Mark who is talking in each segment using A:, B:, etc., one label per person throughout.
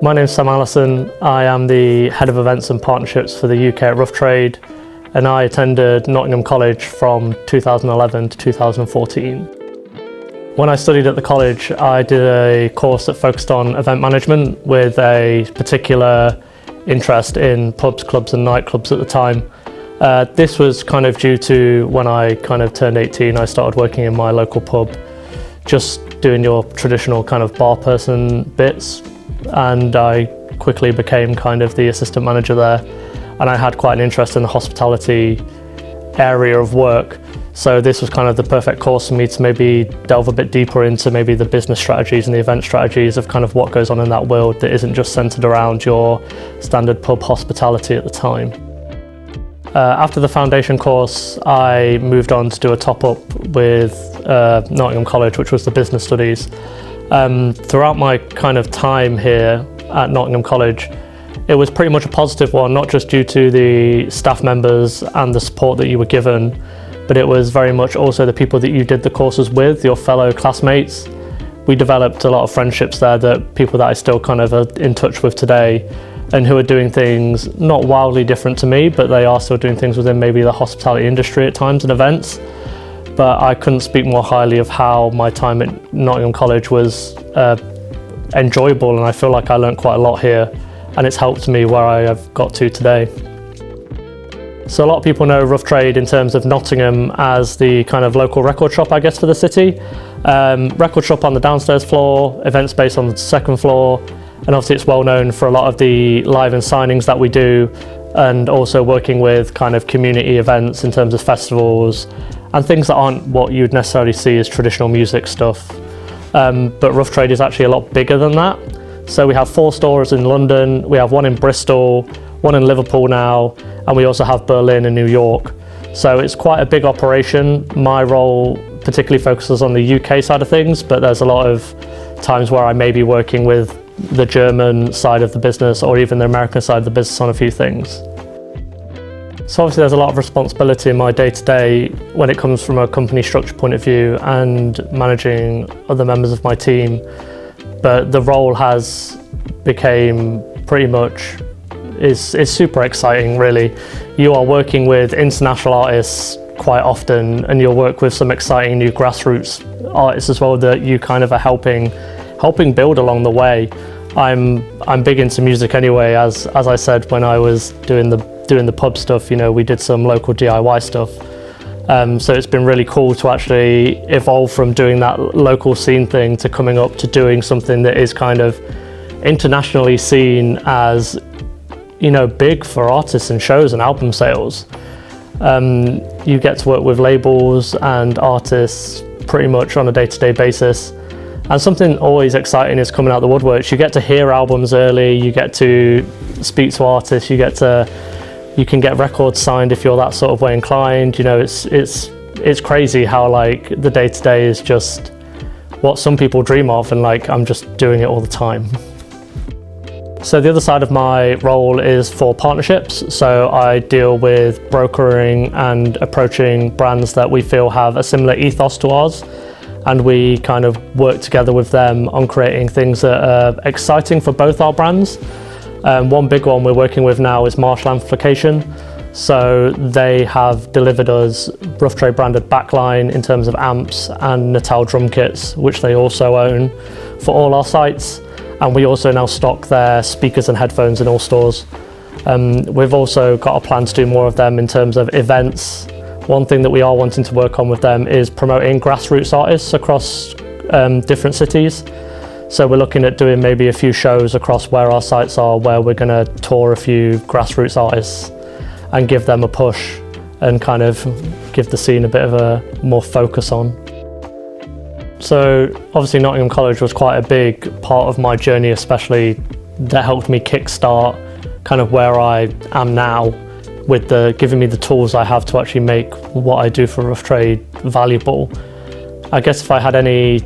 A: My name's Sam Allison. I am the Head of Events and Partnerships for the UK at Rough Trade, and I attended Nottingham College from 2011 to 2014. When I studied at the college, I did a course that focused on event management with a particular interest in pubs, clubs and nightclubs at the time. This was kind of due to when I kind of turned 18, I started working in my local pub, just doing your traditional kind of bar person bits. And I quickly became kind of the assistant manager there, and I had quite an interest in the hospitality area of work, so this was kind of the perfect course for me to maybe delve a bit deeper into maybe the business strategies and the event strategies of kind of what goes on in that world that isn't just centered around your standard pub hospitality at the time. After the foundation course, I moved on to do a top-up with Nottingham College, which was the business studies. Throughout my kind of time here at Nottingham College, it was pretty much a positive one, not just due to the staff members and the support that you were given, but it was very much also the people that you did the courses with, your fellow classmates. We developed a lot of friendships there, that people that I still kind of are in touch with today, and who are doing things not wildly different to me, but they are still doing things within maybe the hospitality industry at times and events. But I couldn't speak more highly of how my time at Nottingham College was enjoyable, and I feel like I learned quite a lot here, and it's helped me where I have got to today. So a lot of people know Rough Trade in terms of Nottingham as the kind of local record shop, I guess, for the city. Record shop on the downstairs floor, event space on the second floor, and obviously it's well known for a lot of the live and signings that we do, and also working with kind of community events in terms of festivals and things that aren't what you'd necessarily see as traditional music stuff. But Rough Trade is actually a lot bigger than that. So we have 4 stores in London, we have 1 in Bristol, 1 in Liverpool now, and we also have Berlin and New York. So it's quite a big operation. My role particularly focuses on the UK side of things, but there's a lot of times where I may be working with the German side of the business or even the American side of the business on a few things. So obviously there's a lot of responsibility in my day-to-day when it comes from a company structure point of view and managing other members of my team, but the role has become pretty much is super exciting really. You are working with international artists quite often, and you'll work with some exciting new grassroots artists as well that you kind of are helping build along the way. I'm big into music anyway, as I said when I was doing the pub stuff, you know, we did some local DIY stuff. So it's been really cool to actually evolve from doing that local scene thing to coming up to doing something that is kind of internationally seen as, you know, big for artists and shows and album sales. You get to work with labels and artists pretty much on a day-to-day basis. And something always exciting is coming out the woodworks. You get to hear albums early, you get to speak to artists, you can get records signed if you're that sort of way inclined. You know, it's crazy how like the day-to-day is just what some people dream of, and like I'm just doing it all the time. So the other side of my role is for partnerships. So I deal with brokering and approaching brands that we feel have a similar ethos to ours, and we kind of work together with them on creating things that are exciting for both our brands. One big one we're working with now is Marshall Amplification. So they have delivered us Rough Trade branded backline in terms of amps and Natal drum kits, which they also own for all our sites. And we also now stock their speakers and headphones in all stores. We've also got a plan to do more of them in terms of events. One thing that we are wanting to work on with them is promoting grassroots artists across different cities. So we're looking at doing maybe a few shows across where our sites are, where we're going to tour a few grassroots artists and give them a push and kind of give the scene a bit of a more focus on. So obviously Nottingham College was quite a big part of my journey, especially that helped me kickstart kind of where I am now, with giving me the tools I have to actually make what I do for Rough Trade valuable. I guess if I had any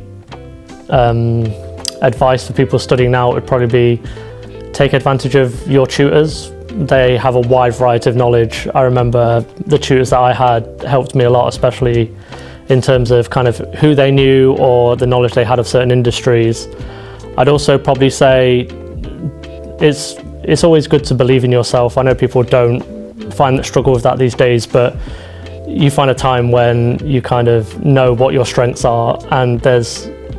A: advice for people studying now, it would probably be take advantage of your tutors. They have a wide variety of knowledge. I remember the tutors that I had helped me a lot, especially in terms of kind of who they knew or the knowledge they had of certain industries. I'd also probably say it's always good to believe in yourself. I know people don't struggle with that these days, but you find a time when you kind of know what your strengths are, and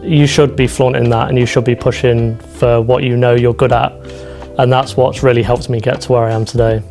A: you should be flaunting that, and you should be pushing for what you know you're good at, and that's what's really helped me get to where I am today.